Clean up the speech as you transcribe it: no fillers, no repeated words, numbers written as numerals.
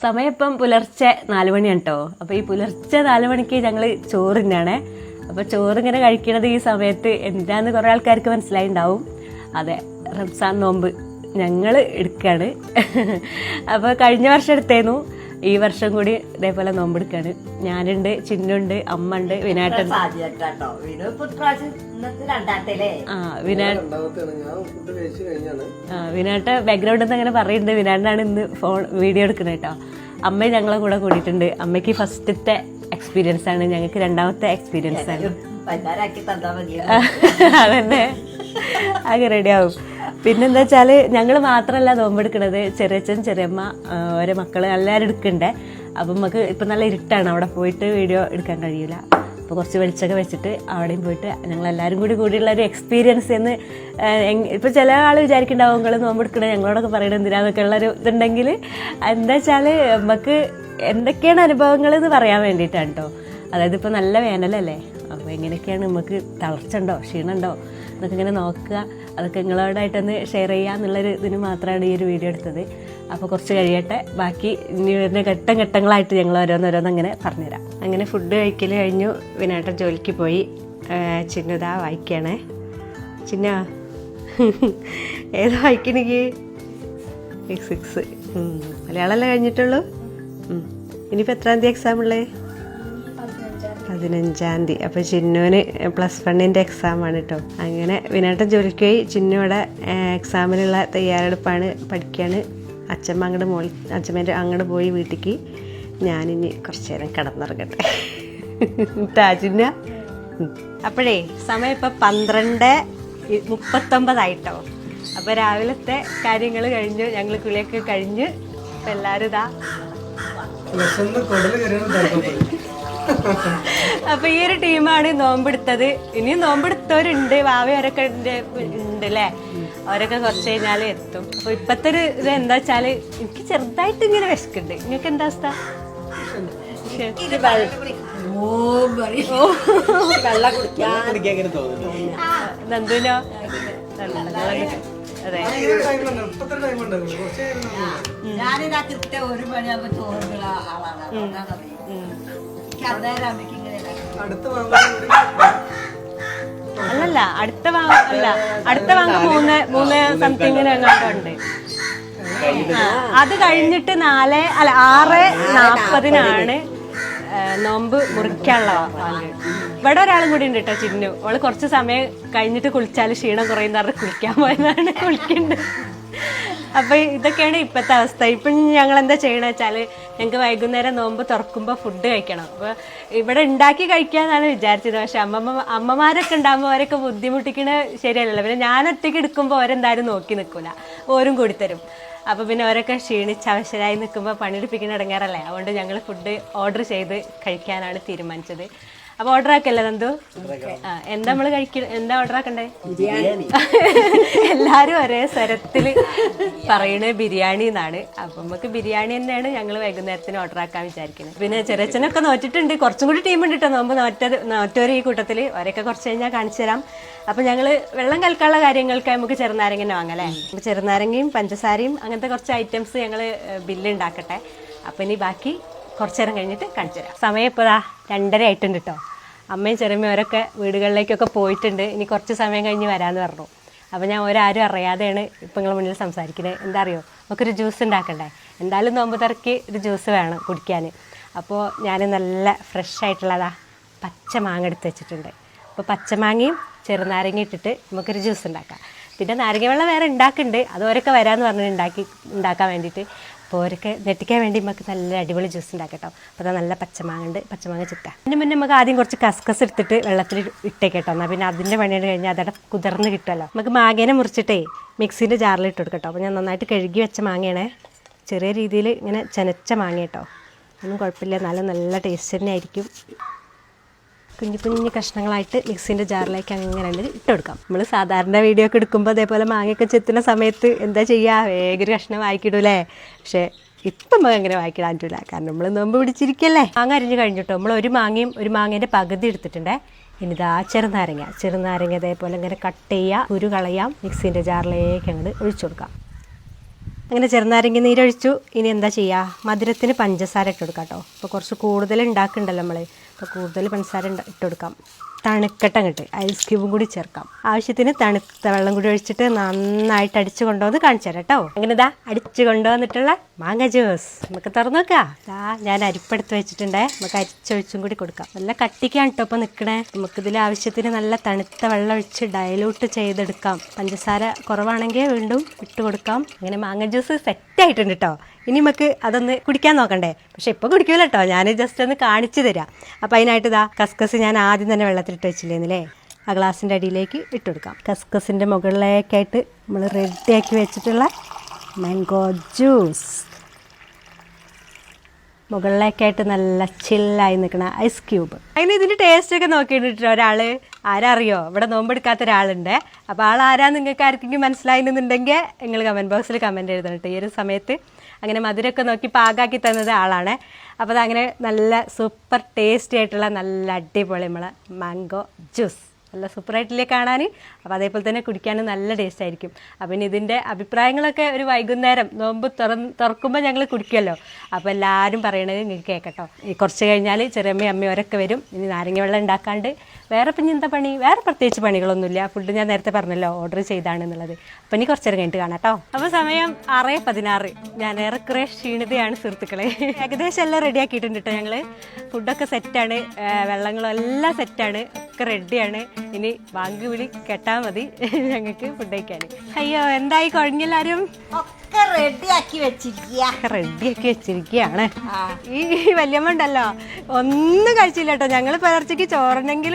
സമയം ഇപ്പം പുലർച്ചെ 4 മണിയാണ് കേട്ടോ. അപ്പോൾ ഈ പുലർച്ചെ 4 മണിക്ക് ഞങ്ങൾ ചോറിനാണ്. അപ്പോൾ ചോറിങ്ങനെ കഴിക്കണത് ഈ സമയത്ത് എന്താന്ന് കുറേ ആൾക്കാർക്ക് മനസ്സിലായിണ്ടാവും. അതെ, റംസാൻ നോമ്പ് ഞങ്ങൾ എടുക്കുകയാണ്. അപ്പോൾ കഴിഞ്ഞ വർഷം എടുത്തേന്നു, ഈ വർഷം കൂടി ഇതേപോലെ നോമ്പെടുക്കാണ്. ഞാനുണ്ട്, ചിന്നുണ്ട്, അമ്മ ഉണ്ട്, വിനാട്ടൻ. വിനാട്ട ബാക്ക്ഗ്രൗണ്ടിൽ നിന്ന് അങ്ങനെ പറയുന്നുണ്ട്. വിനാട്ടാണ് ഇന്ന് വീഡിയോ എടുക്കുന്നത് കേട്ടോ. അമ്മ ഞങ്ങളെ കൂടെ കൂടിയിട്ടുണ്ട്. അമ്മയ്ക്ക് ഫസ്റ്റത്തെ എക്സ്പീരിയൻസ് ആണ്, ഞങ്ങൾക്ക് രണ്ടാമത്തെ എക്സ്പീരിയൻസ് ആണ്. അതന്നെ, ആകെ റെഡിയാവും. പിന്നെന്താ വെച്ചാല് ഞങ്ങൾ മാത്രമല്ല നോമ്പെടുക്കണത്, ചെറിയച്ഛൻ ചെറിയമ്മ ഓരോ മക്കള് എല്ലാവരും എടുക്കണ്ടേ. അപ്പം നമുക്ക് ഇപ്പം നല്ല ഇരുട്ടാണ്, അവിടെ പോയിട്ട് വീഡിയോ എടുക്കാൻ കഴിയില്ല. അപ്പോൾ കുറച്ച് വെളിച്ചൊക്കെ വെച്ചിട്ട് അവിടെയും പോയിട്ട് ഞങ്ങളെല്ലാവരും കൂടിയുള്ള ഒരു എക്സ്പീരിയൻസ് എന്ന്. ഇപ്പം ചില ആൾ വിചാരിക്കുന്നുണ്ടാവും നിങ്ങൾ നോമ്പെടുക്കണേ ഞങ്ങളോടൊക്കെ പറയണത് എന്തിനാന്നൊക്കെ ഉള്ളൊരു ഇതുണ്ടെങ്കിൽ, എന്താ വെച്ചാൽ നമുക്ക് എന്തൊക്കെയാണ് അനുഭവങ്ങൾ എന്ന് പറയാൻ വേണ്ടിയിട്ടാണ് കേട്ടോ. അതായത് ഇപ്പോൾ നല്ല വേനലല്ലേ, അപ്പോൾ എങ്ങനെയൊക്കെയാണ് നമുക്ക് തളർച്ച ഉണ്ടോ ക്ഷീണമുണ്ടോ എന്നൊക്കെ ഇങ്ങനെ നോക്കുക, അതൊക്കെ നിങ്ങളോടായിട്ടൊന്ന് ഷെയർ ചെയ്യുക എന്നുള്ളൊരു ഇതിന് മാത്രമാണ് ഈ ഒരു വീഡിയോ എടുത്തത്. അപ്പോൾ കുറച്ച് കഴിയട്ടെ, ബാക്കി ഇനി വരുന്ന ഘട്ടങ്ങളായിട്ട് ഞങ്ങൾ ഓരോന്നോരോന്ന് അങ്ങനെ പറഞ്ഞുതരാം. അങ്ങനെ ഫുഡ് കഴിക്കൽ കഴിഞ്ഞു, വിനാട്ടൻ ജോലിക്ക് പോയി. ചിന്നുതാ വായിക്കണേ. ചിന്ന ഏതാ വായിക്കണെങ്കിൽ 6 മലയാളമല്ലേ കഴിഞ്ഞിട്ടുള്ളൂ. ഇനിയിപ്പോൾ എത്രാം തീയതി എക്സാം ഉള്ളേ? 15-ാം തീയതി. അപ്പോൾ ചിന്നുവിന് +1 എക്സാമാണ് കേട്ടോ. അങ്ങനെ വിനാട്ടൻ ജോലിക്ക് പോയി, ചിന്നു ഇവിടെ എക്സാമിനുള്ള തയ്യാറെടുപ്പാണ്, പഠിക്കുകയാണ്. അച്ഛമ്മ അച്ഛമ്മേൻ്റെ അങ്ങോട്ട് പോയി വീട്ടിലേക്ക്. ഞാനിനി കുറച്ച് നേരം കിടന്നിറങ്ങട്ടെ ചിന്ന. അപ്പോഴേ സമയം ഇപ്പം 12:39 അപ്പോൾ രാവിലത്തെ കാര്യങ്ങൾ കഴിഞ്ഞു, ഞങ്ങൾ കുളിയൊക്കെ കഴിഞ്ഞ് ഇപ്പം എല്ലാവരും ഇതാ. അപ്പൊ ഈ ഒരു ടീമാണ് നോമ്പെടുത്തത്. ഇനിയും നോമ്പെടുത്തവരുണ്ട്, വാവയൊരൊക്കെ ഉണ്ട് അല്ലേ, അവരൊക്കെ കുറച്ച് കഴിഞ്ഞാൽ എത്തും. അപ്പൊ ഇപ്പത്തെ ഒരു ഇത് എന്താ വെച്ചാല് എനിക്ക് ചെറുതായിട്ട് ഇങ്ങനെ വിശക്കുണ്ട്. നിങ്ങൾക്ക് എന്താ അവസ്ഥ? നന്ദുനോ? അതെ, അല്ലല്ല അടുത്ത വാങ്ങ 3 സംതിങ്ങിന് എങ്ങാണ്ടുണ്ട്. അത് കഴിഞ്ഞിട്ട് 6:40 നോമ്പ് മുറിക്കാനുള്ള വാങ്ങ്. ഇവിടെ ഒരാളും കൂടി ഉണ്ട് കേട്ടോ, ചിന്നു. അവള് കുറച്ച് സമയം കഴിഞ്ഞിട്ട് കുളിച്ചാൽ ക്ഷീണം കുറയുന്ന പറഞ്ഞ് കുളിക്കാൻ പോയതാണ്, കുളിക്കുന്നുണ്ട്. അപ്പൊ ഇതൊക്കെയാണ് ഇപ്പോഴത്തെ അവസ്ഥ. ഇപ്പം ഞങ്ങൾ എന്താ ചെയ്യണമെന്ന് വെച്ചാൽ ഞങ്ങൾക്ക് വൈകുന്നേരം നോമ്പ് തുറക്കുമ്പോൾ ഫുഡ് കഴിക്കണം. അപ്പോൾ ഇവിടെ ഉണ്ടാക്കി കഴിക്കാന്നാണ് വിചാരിച്ചത്. പക്ഷെ അമ്മമാരൊക്കെ ഉണ്ടാകുമ്പോൾ അവരൊക്കെ ബുദ്ധിമുട്ടിക്കണ ശരിയല്ലല്ലോ. പിന്നെ ഞാൻ ഒറ്റയ്ക്ക് എടുക്കുമ്പോൾ അവരെന്തായാലും നോക്കി നിൽക്കില്ല, ഓരും കൂടി തരും. അപ്പോൾ പിന്നെ അവരൊക്കെ ക്ഷീണിച്ച് അവശരായി നിൽക്കുമ്പോൾ പണിയെടുപ്പിക്കുന്ന ഇടങ്ങാറല്ലേ. അതുകൊണ്ട് ഞങ്ങൾ ഫുഡ് ഓർഡർ ചെയ്ത് കഴിക്കാനാണ് തീരുമാനിച്ചത്. അപ്പൊ ഓർഡർ ആക്കല്ലേ നന്ദു? എന്താ നമ്മള് എന്താ ഓർഡർ ആക്കണ്ടേ? എല്ലാരും ഒരേ സ്വരത്തില് പറയണ ബിരിയാണി എന്നാണ്. അപ്പൊ നമുക്ക് ബിരിയാണി തന്നെയാണ് ഞങ്ങൾ വൈകുന്നേരത്തിന് ഓർഡർ ആക്കാൻ വിചാരിക്കുന്നത്. പിന്നെ ചെറിയച്ഛനൊക്കെ നോറ്റിട്ടുണ്ട്, കുറച്ചും കൂടി ടീമുണ്ട് കേട്ടോ നോമ്പ് നോറ്റവര് ഈ കൂട്ടത്തില്. അവരൊക്കെ കുറച്ച് കഴിഞ്ഞാൽ കാണിച്ചു തരാം. അപ്പൊ ഞങ്ങള് വെള്ളം കലക്കാനുള്ള കാര്യങ്ങൾക്ക് നമുക്ക് ചെറുനാരങ്ങനെ വാങ്ങല്ലേ. അപ്പൊ ചെറുനാരങ്ങയും പഞ്ചസാരയും അങ്ങനത്തെ കുറച്ച് ഐറ്റംസ് ഞങ്ങള് ബില്ല് ഉണ്ടാക്കട്ടെ. അപ്പൊ ഇനി ബാക്കി കുറച്ചു നേരം കഴിഞ്ഞിട്ട് കാണിച്ചു തരാം. സമയം ഇപ്പോൾ 2:30 ആയിട്ടുണ്ട് കേട്ടോ. അമ്മയും ചെറുമ്മയൊരൊക്കെ വീടുകളിലേക്കൊക്കെ പോയിട്ടുണ്ട്. ഇനി കുറച്ച് സമയം കഴിഞ്ഞ് വരാമെന്ന് പറഞ്ഞു. അപ്പോൾ ഞാൻ ഒരാരും അറിയാതെയാണ് ഇപ്പം നിങ്ങളുടെ മുന്നിൽ സംസാരിക്കുന്നത്. എന്താ അറിയോ, നമുക്കൊരു ജ്യൂസ് ഉണ്ടാക്കണ്ടേ. എന്തായാലും നോമ്പ് തുറക്ക് ഒരു ജ്യൂസ് വേണം കുടിക്കാൻ. അപ്പോൾ ഞാൻ നല്ല ഫ്രഷ് ആയിട്ടുള്ളതാ പച്ച മാങ്ങ എടുത്ത് വെച്ചിട്ടുണ്ട്. അപ്പോൾ പച്ചമാങ്ങയും ചെറുനാരങ്ങ ഇട്ടിട്ട് നമുക്കൊരു ജ്യൂസ് ഉണ്ടാക്കാം. പിന്നെ നാരങ്ങ വെള്ളം വേറെ ഉണ്ടാക്കുന്നുണ്ട്, അത് ഓരൊക്കെ വരാമെന്ന് പറഞ്ഞു ഉണ്ടാക്കാൻ വേണ്ടിയിട്ട്. അപ്പോൾ ഓരൊക്കെ നെട്ടിക്കാൻ വേണ്ടി നമുക്ക് നല്ല അടിപൊളി ജ്യൂസ് ഉണ്ടാക്കാം കേട്ടോ. അപ്പോൾ അത് നല്ല പച്ചമാങ്ങ ഉണ്ട്, പച്ചമാങ്ങ ചിട്ടാം. അതിന് മുന്നേ നമുക്ക് ആദ്യം കുറച്ച് കസ്കസ് എടുത്തിട്ട് വെള്ളത്തിൽ ഇട്ടേക്കട്ടോ. എന്നാൽ പിന്നെ അതിൻ്റെ പണിയോട് കഴിഞ്ഞാൽ അതവിടെ കുതിർന്ന് കിട്ടുമല്ലോ. നമുക്ക് മാങ്ങേനെ മുറിച്ചിട്ടേ മിക്സിൻ്റെ ജാറിൽ ഇട്ട് കൊടുക്കട്ടോ. അപ്പോൾ ഞാൻ നന്നായിട്ട് കഴുകി വെച്ച മാങ്ങയാണേ, ചെറിയ രീതിയിൽ ഇങ്ങനെ ചെനച്ച മാങ്ങ കേട്ടോ. ഒന്നും കുഴപ്പമില്ല, നല്ല ടേസ്റ്റ് തന്നെ ആയിരിക്കും. കുഞ്ഞു കഷ്ണങ്ങളായിട്ട് മിക്സിൻ്റെ ജാറിലേക്ക് അങ്ങനെ ഇട്ട് കൊടുക്കാം. നമ്മൾ സാധാരണ വീഡിയോ ഒക്കെ എടുക്കുമ്പോൾ അതേപോലെ മാങ്ങയൊക്കെ ചെത്തുന്ന സമയത്ത് എന്താ ചെയ്യുക, വേഗം ഒരു കഷ്ണം വായിക്കിടൂലേ. പക്ഷേ ഇപ്പം നമുക്ക് അങ്ങനെ വായിക്കിടാൻ പറ്റില്ല, കാരണം നമ്മൾ നോമ്പ് പിടിച്ചിരിക്കല്ലേ. മാങ്ങ അരിഞ്ഞ് കഴിഞ്ഞിട്ടോ നമ്മൾ ഒരു മാങ്ങേൻ്റെ പകുതി എടുത്തിട്ടുണ്ടേ. ഇനിതാ ചെറുനാരങ്ങ അതേപോലെ ഇങ്ങനെ കട്ട് ചെയ്യുക, കുരു കളയാം, മിക്സിൻ്റെ ജാറിലേക്ക് അങ്ങോട്ട് ഒഴിച്ചു കൊടുക്കാം. അങ്ങനെ ചെറുനാരങ്ങ നീരൊഴിച്ചു. ഇനി എന്താ ചെയ്യുക, മധുരത്തിന് പഞ്ചസാര ഇട്ട് കൊടുക്കാം കേട്ടോ. അപ്പോൾ കുറച്ച് കൂടുതൽ ഉണ്ടാക്കുന്നുണ്ടല്ലോ നമ്മൾ, അപ്പോൾ കൂടുതൽ പഞ്ചസാര ഇട്ട് കൊടുക്കാം. തണുക്കട്ട അങ്ങോട്ട് ഐസ് ക്യൂബും കൂടി ചേർക്കാം. ആവശ്യത്തിന് തണുത്ത വെള്ളം കൂടി ഒഴിച്ചിട്ട് നന്നായിട്ട് അടിച്ചു കൊണ്ടുവന്ന് കാണിച്ചു തരാം കേട്ടോ. അങ്ങനെ ഇതാ അടിച്ചു കൊണ്ടുവന്നിട്ടുള്ള മാങ്ങ ജ്യൂസ് നമുക്ക് തുറന്നു നോക്കാം. ഞാൻ അരിപ്പെടുത്ത് വെച്ചിട്ടുണ്ടേ, നമുക്ക് അരിച്ചൊഴിച്ചും കൂടി കൊടുക്കാം. നല്ല കട്ടിക്കാണ് കേട്ടോ ഇപ്പോൾ നിൽക്കണേ. നമുക്കിതിൽ ആവശ്യത്തിന് നല്ല തണുത്ത വെള്ളം ഒഴിച്ച് ഡയലൂട്ട് ചെയ്തെടുക്കാം. പഞ്ചസാര കുറവാണെങ്കിൽ വീണ്ടും ഇട്ട് കൊടുക്കാം. അങ്ങനെ മാങ്ങ ജ്യൂസ് സെറ്റായിട്ടുണ്ട് കേട്ടോ. ഇനി നമുക്ക് അതൊന്ന് കുടിക്കാൻ നോക്കണ്ടേ, പക്ഷെ ഇപ്പോൾ കുടിക്കൂല കേട്ടോ, ഞാൻ ജസ്റ്റ് ഒന്ന് കാണിച്ചു തരാം. അപ്പോൾ അതിനായിട്ട് ഇതാ കസ്കസ് ഞാൻ ആദ്യം തന്നെ വെള്ളത്തിലിട്ട് വെച്ചില്ലേന്നില്ലേ, ആ ഗ്ലാസിൻ്റെ അടിയിലേക്ക് ഇട്ട് കൊടുക്കാം. കസ്കസിൻ്റെ മുകളിലേക്കായിട്ട് നമ്മൾ റെഡിയാക്കി വെച്ചിട്ടുള്ള മാംഗോ ജ്യൂസ് മുകളിലേക്കായിട്ട് നല്ല ചില്ലായി നിൽക്കണ ഐസ് ക്യൂബ്. അതിന് ഇതിൻ്റെ ടേസ്റ്റൊക്കെ നോക്കിയിട്ടിട്ട് ഒരാൾ ആരറിയോ, ഇവിടെ നോമ്പെടുക്കാത്ത ഒരാളുണ്ട്. അപ്പോൾ ആരാന്ന് നിങ്ങൾക്ക് ആർക്കെങ്കിലും മനസ്സിലായിരുന്നുണ്ടെങ്കിൽ നിങ്ങൾ കമൻറ്റ് ബോക്സിൽ കമൻറ്റ് എഴുതണം കേട്ടോ. ഈ ഒരു സമയത്ത് അങ്ങനെ മധുരമൊക്കെ നോക്കി പാകാക്കി തന്നത് ആളാണ്. അപ്പോൾ അതങ്ങനെ നല്ല സൂപ്പർ ടേസ്റ്റി ആയിട്ടുള്ള നല്ല അടിപൊളി നമ്മളെ മാംഗോ ജ്യൂസ് നല്ല സൂപ്പറായിട്ടില്ലേ കാണാൻ. അപ്പോൾ അതേപോലെ തന്നെ കുടിക്കാനും നല്ല ടേസ്റ്റ് ആയിരിക്കും. അപ്പം ഇനി ഇതിൻ്റെ അഭിപ്രായങ്ങളൊക്കെ ഒരു വൈകുന്നേരം നോമ്പ് തുറക്കുമ്പോൾ ഞങ്ങൾ കുടിക്കുമല്ലോ, അപ്പോൾ എല്ലാവരും പറയണത് നിങ്ങൾക്ക് കേൾക്കട്ടോ. കുറച്ച് കഴിഞ്ഞാൽ ചെറിയമ്മയും അമ്മയും അവരൊക്കെ വരും. ഇനി നാരങ്ങ വെള്ളം ഉണ്ടാക്കാണ്ട് വേറെ പിന്നെ എന്താ പണി, വേറെ പ്രത്യേകിച്ച് പണികളൊന്നുമില്ല. ഫുഡ് ഞാൻ നേരത്തെ പറഞ്ഞല്ലോ ഓർഡർ ചെയ്താണെന്നുള്ളത്. അപ്പം ഇനി കുറച്ച് നേരം കഴിഞ്ഞിട്ട് കാണാം കേട്ടോ. അപ്പോൾ സമയം 6:16. ഞാൻ ഏറെക്കുറെ ക്ഷീണിതയാണ് സുഹൃത്തുക്കളെ. ഏകദേശം എല്ലാം റെഡിയാക്കിയിട്ടുണ്ട് കേട്ടോ. ഞങ്ങൾ ഫുഡൊക്കെ സെറ്റാണ്, വെള്ളങ്ങളും എല്ലാം സെറ്റാണ്, ഒക്കെ റെഡിയാണ്. ഇനി വാങ്ങി വിളി കേട്ടാൽ മതി ഞങ്ങൾക്ക് ഫുഡ് കഴിക്കാൻ. അയ്യോ എന്തായി കുഴഞ്ഞെല്ലാരും? ഒക്കെ റെഡിയാക്കി വെച്ചിരിക്കുകയാണ്. ഈ വല്യമ്മ ഉണ്ടല്ലോ ഒന്നും കഴിച്ചില്ല കേട്ടോ. ഞങ്ങൾ പുലർച്ചയ്ക്ക് ചോറുണ്ടെങ്കിൽ